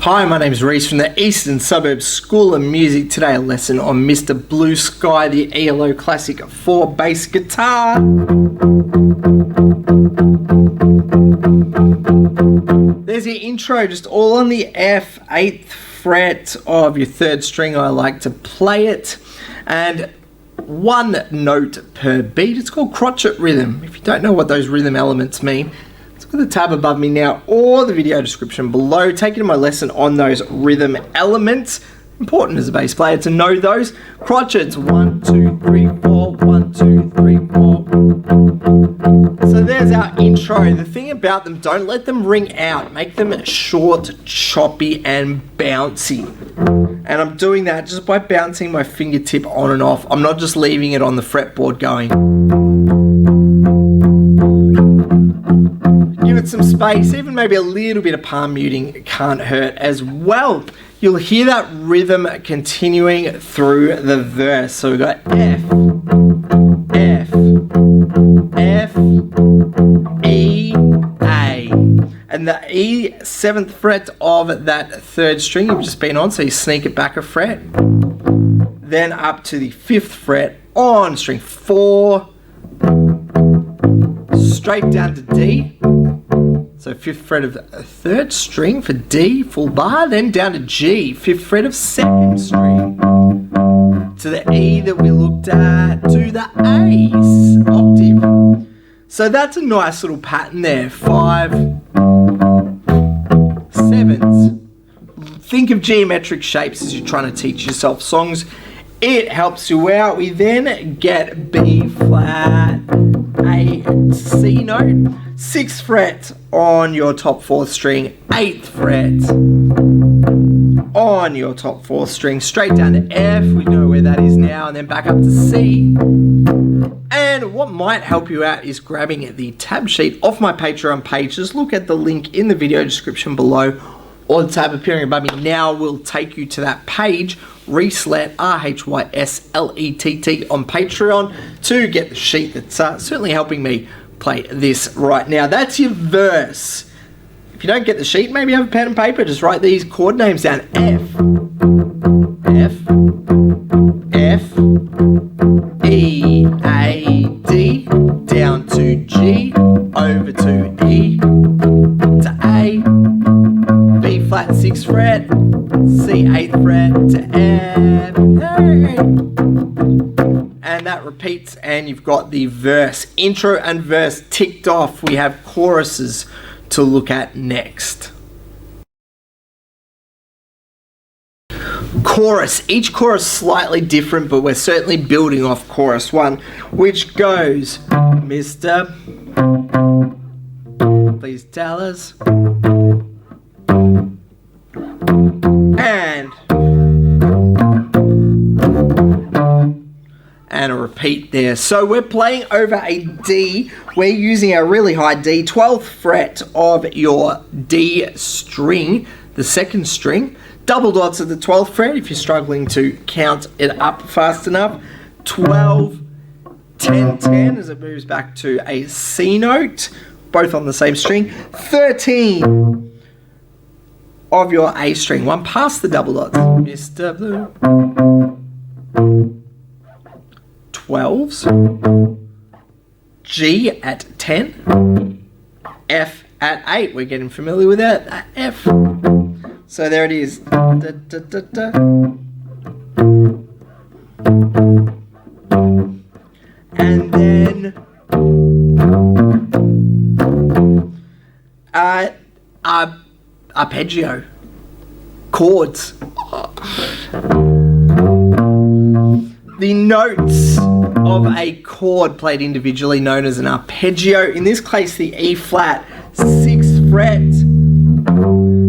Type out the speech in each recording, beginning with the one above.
Hi, my name is Rhys from the Eastern Suburbs School of Music. Today a lesson on Mr. Blue Sky, the ELO Classic 4 bass guitar. There's your intro, just all on the F, 8th fret of your 3rd string. I like to play it. And one note per beat. It's called crotchet rhythm. If you don't know what those rhythm elements mean, look at the tab above me now or the video description below. Take you to my lesson on those rhythm elements. Important as a bass player to know those. Crotchets, 1, 2, 3, 4, 1, 2, 3, 4. So there's our intro. The thing about them, don't let them ring out. Make them short, choppy, and bouncy. And I'm doing that just by bouncing my fingertip on and off. I'm not just leaving it on the fretboard going. Give it some space, even maybe a little bit of palm muting can't hurt as well. You'll hear that rhythm continuing through the verse. So we've got F, F, F, E, A. And the E, 7th fret of that 3rd string you've just been on, so you sneak it back a fret. Then up to the 5th fret on string 4, straight down to D. So 5th fret of the 3rd string for D, full bar, then down to G, 5th fret of 2nd string, to the E that we looked at, to the A octave. So that's a nice little pattern there, 5 7s. Think of geometric shapes as you're trying to teach yourself songs. It helps you out. We then get B flat, A, C note, 6th fret on your top 4th string, 8th fret on your top 4th string, straight down to F, we know where that is now, and then back up to C. And what might help you out is grabbing the tab sheet off my Patreon page. Just look at the link in the video description below, or the tab appearing above me now will take you to that page, Rhys Lett, R-H-Y-S-L-E-T-T on Patreon, to get the sheet that's certainly helping me play this right now. That's your verse. If you don't get the sheet, maybe have a pen and paper, just write these chord names down. F, F, F, E, A, D, down to G, over to E, to A, B flat 6th fret, C 8th fret to F, and that repeats, and you've got the verse. Intro and verse ticked off. We have choruses to look at next. Chorus. Each chorus slightly different, but we're certainly building off chorus 1, which goes, Mr. Please tell us. And a repeat there. So we're playing over a D. We're using a really high D, 12th fret of your D string, the 2nd string. Double dots at the 12th fret if you're struggling to count it up fast enough. 12, 10, 10 as it moves back to a C note, both on the same string. 13 of your A string, one past the double dots. Mr. Blue. 12s, G at 10, F at 8. We're getting familiar with that F. So there it is. Da, da, da, da. And then arpeggio, chords. The notes of a chord played individually known as an arpeggio. In this case, the E flat, 6th fret.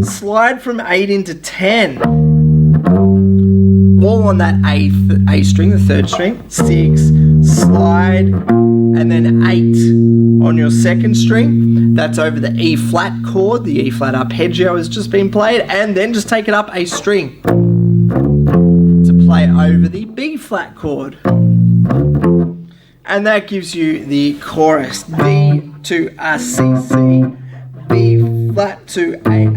Slide from 8 into 10. All on that A string, the 3rd string. 6, slide, and then 8 on your 2nd string. That's over the E flat chord. The E flat arpeggio has just been played. And then just take it up a string to play over the B flat chord. And that gives you the chorus. D to a C, C, B flat to A,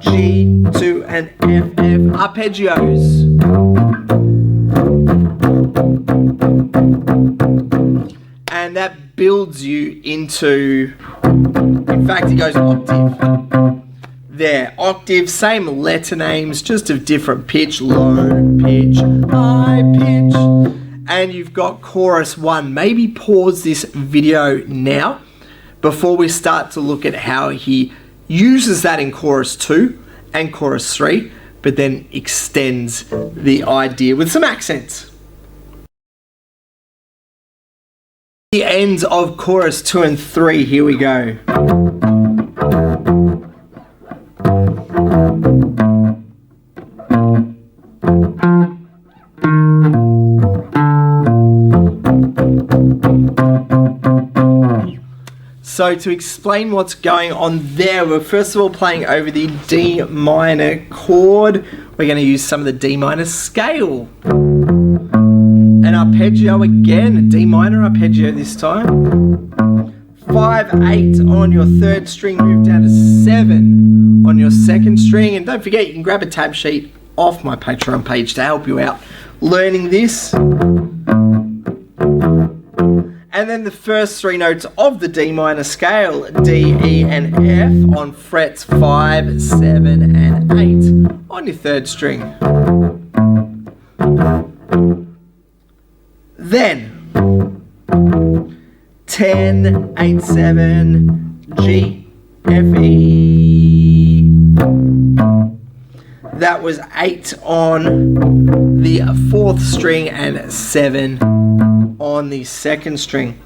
G to an F, F, arpeggios. And that builds you into, in fact, it goes octave. There, octave, same letter names, just of different pitch, low pitch, high pitch. And you've got chorus 1. Maybe pause this video now before we start to look at how he uses that in chorus 2 and chorus 3, but then extends the idea with some accents. The ends of chorus 2 and 3, here we go. So to explain what's going on there, we're first of all playing over the D minor chord. We're going to use some of the D minor scale. An arpeggio again, a D minor arpeggio this time. 5, 8 on your third string, move down to 7 on your second string. And don't forget, you can grab a tab sheet off my Patreon page to help you out learning this. And then the first 3 notes of the D minor scale, D, E, and F on frets 5, 7, and 8 on your third string. Then 10, 8, 7, G, F, E. That was 8 on the 4th string and 7 on the 2nd string.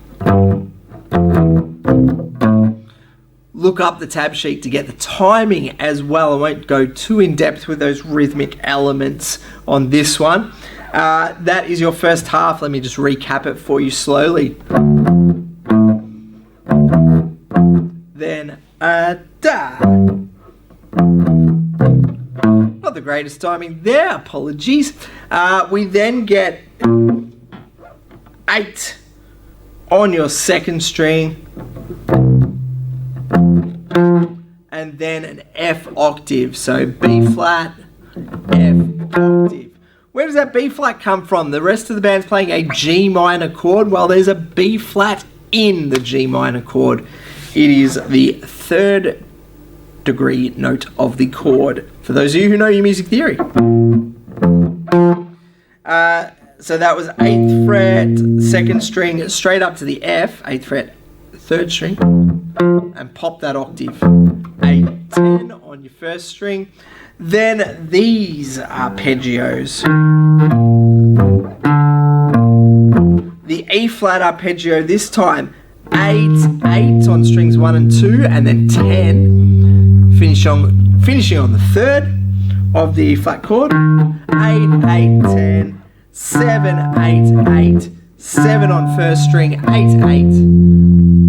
Look up the tab sheet to get the timing as well. I won't go too in depth with those rhythmic elements on this one. That is your first half. Let me just recap it for you slowly. Then da. Not the greatest timing there, apologies. We then get 8 on your second string, and then an F octave. So B flat, F octave. Where does that B flat come from? The rest of the band's playing a G minor chord. Well, there's a B flat in the G minor chord. It is the 3rd degree note of the chord, for those of you who know your music theory. So that was 8th fret, 2nd string, straight up to the F, 8th fret, 3rd string, and pop that octave. 8, 10 on your 1st string. Then these arpeggios. The E flat arpeggio this time, 8, 8 on strings 1 and 2, and then 10, finishing on the 3rd of the E flat chord. 8, 8, 10. 7, 8, 8, 7 on 1st string, 8, 8,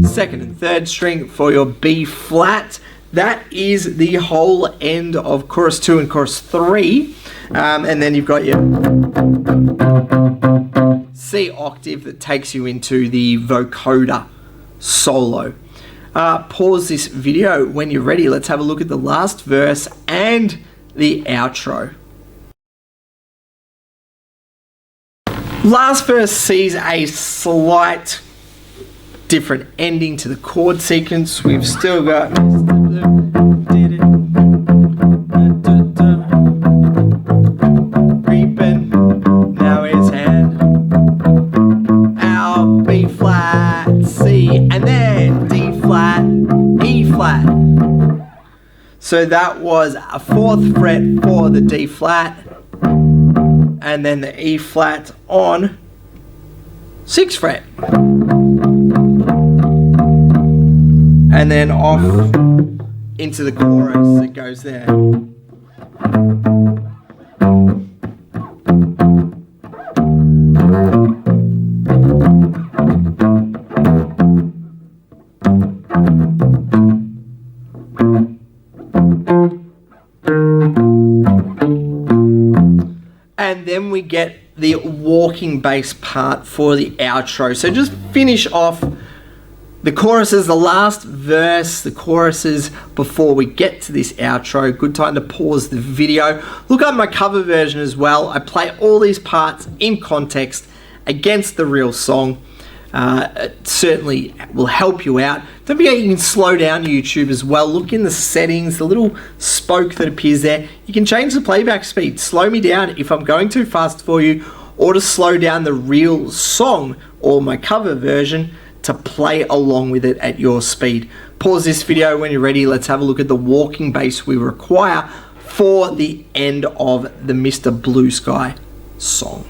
2nd and 3rd string for your B flat. That is the whole end of chorus 2 and chorus 3. And then you've got your C octave that takes you into the vocoder solo. Pause this video when you're ready. Let's have a look at the last verse and the outro. Last verse sees a slight different ending to the chord sequence. We've still got reaping, now his hand, our B flat, C, and then D flat, E flat. So that was a 4th fret for the D flat, and then the E flat on 6th fret. And then off into the chorus that goes there. And then we get the walking bass part for the outro. So just finish off The choruses, the last verse, the choruses before we get to this outro. Good time to pause the video. Look up my cover version as well. I play all these parts in context against the real song. It certainly will help you out. Don't forget you can slow down YouTube as well. Look in the settings, the little spoke that appears there. You can change the playback speed. Slow me down if I'm going too fast for you, or to slow down the real song or my cover version to play along with it at your speed. Pause this video when you're ready. Let's have a look at the walking bass we require for the end of the Mr. Blue Sky song.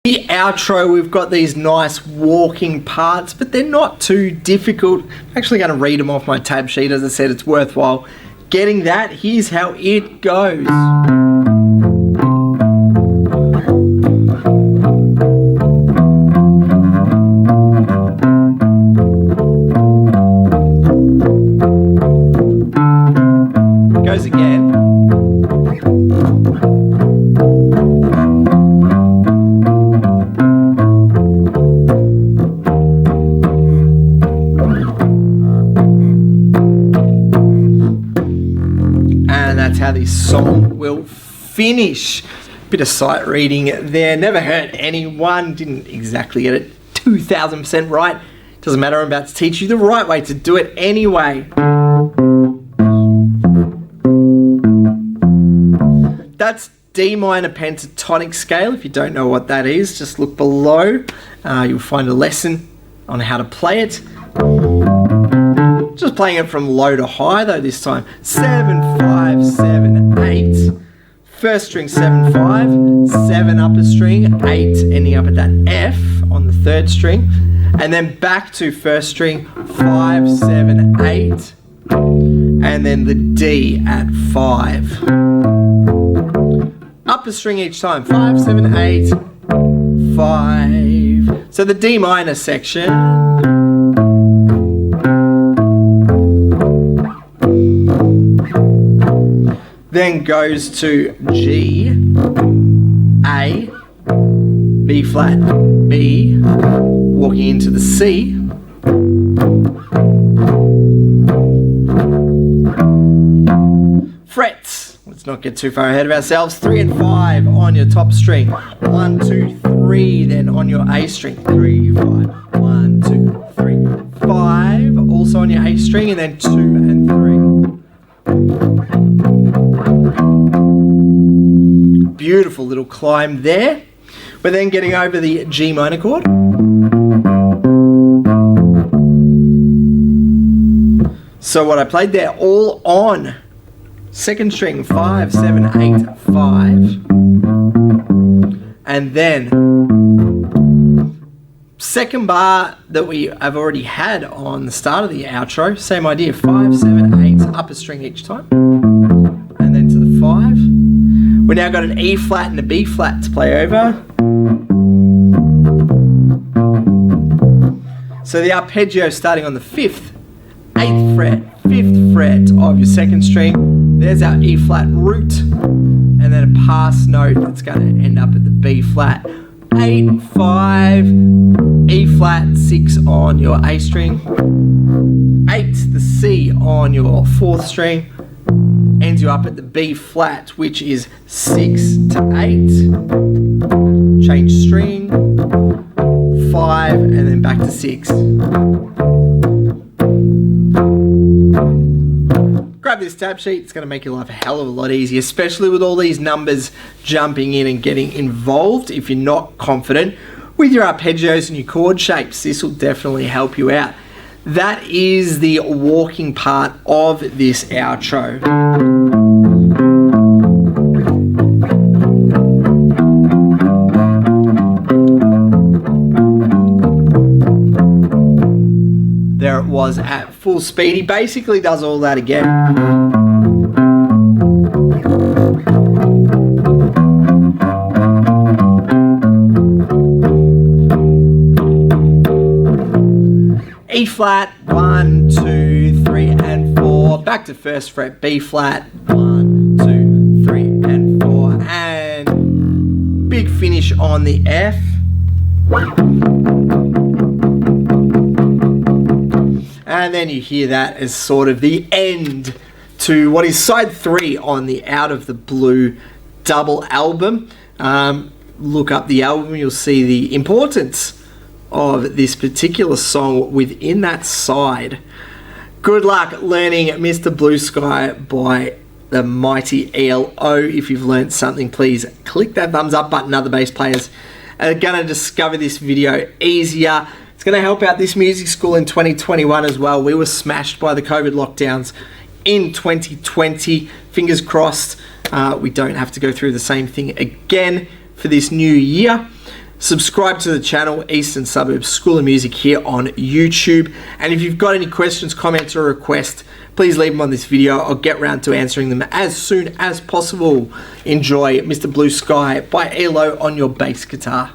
The outro, we've got these nice walking parts, but they're not too difficult. I'm actually going to read them off my tab sheet. As I said, it's worthwhile getting that. Here's how it goes. Goes again. And that's how this song will finish. Bit of sight reading there. Never hurt anyone. Didn't exactly get it 2000% right. Doesn't matter. I'm about to teach you the right way to do it anyway. That's D minor pentatonic scale. If you don't know what that is, just look below. You'll find a lesson on how to play it. Just playing it from low to high though this time. 7, 5, 7, 8. First string 7, 5, 7 upper string, 8 ending up at that F on the third string. And then back to first string 5, 7, 8. And then the D at 5. Upper string each time, 5, 7, 8, 5. So the D minor section. Then goes to G, A, B flat, B, walking into the C. Frets. Let's not get too far ahead of ourselves. 3 and 5 on your top string. 1, 2, 3. Then on your A string. 3, 5. 1, 2, 3, 5. Also on your A string, and then 2 and 3. Beautiful little climb there. We're then getting over the G minor chord. So what I played there, all on second string, 5, 7, 8, 5. And then second bar that we have already had on the start of the outro, same idea, 5, 7, 8, upper string each time. And then to the 5. We now got an E flat and a B flat to play over. So the arpeggio starting on the 5th, 8th fret, 5th fret of your second string. There's our E flat root, and then a pass note that's going to end up at the B flat. 8, 5, E flat, 6 on your A string. 8, the C on your 4th string. Ends you up at the B flat, which is 6 to 8. Change string, 5, and then back to 6. Grab this tab sheet. It's going to make your life a hell of a lot easier, especially with all these numbers jumping in and getting involved. If you're not confident with your arpeggios and your chord shapes, this will definitely help you out. That is the walking part of this outro. There it was at full speed. He basically does all that again. E flat, 1, 2, 3, and 4. Back to first fret, B flat, 1, 2, 3, and 4. And big finish on the F. And then you hear that as sort of the end to what is side 3 on the Out of the Blue double album. Look up the album, you'll see the importance of this particular song within that side. Good luck learning Mr. Blue Sky by the mighty ELO. If you've learned something, please click that thumbs up button. Other bass players are going to discover this video easier. It's going to help out this music school in 2021 as well. We were smashed by the COVID lockdowns in 2020. Fingers crossed we don't have to go through the same thing again for this new year. Subscribe to the channel, Eastern Suburbs School of Music, here on YouTube. And if you've got any questions, comments, or requests, please leave them on this video. I'll get round to answering them as soon as possible. Enjoy Mr. Blue Sky by ELO on your bass guitar.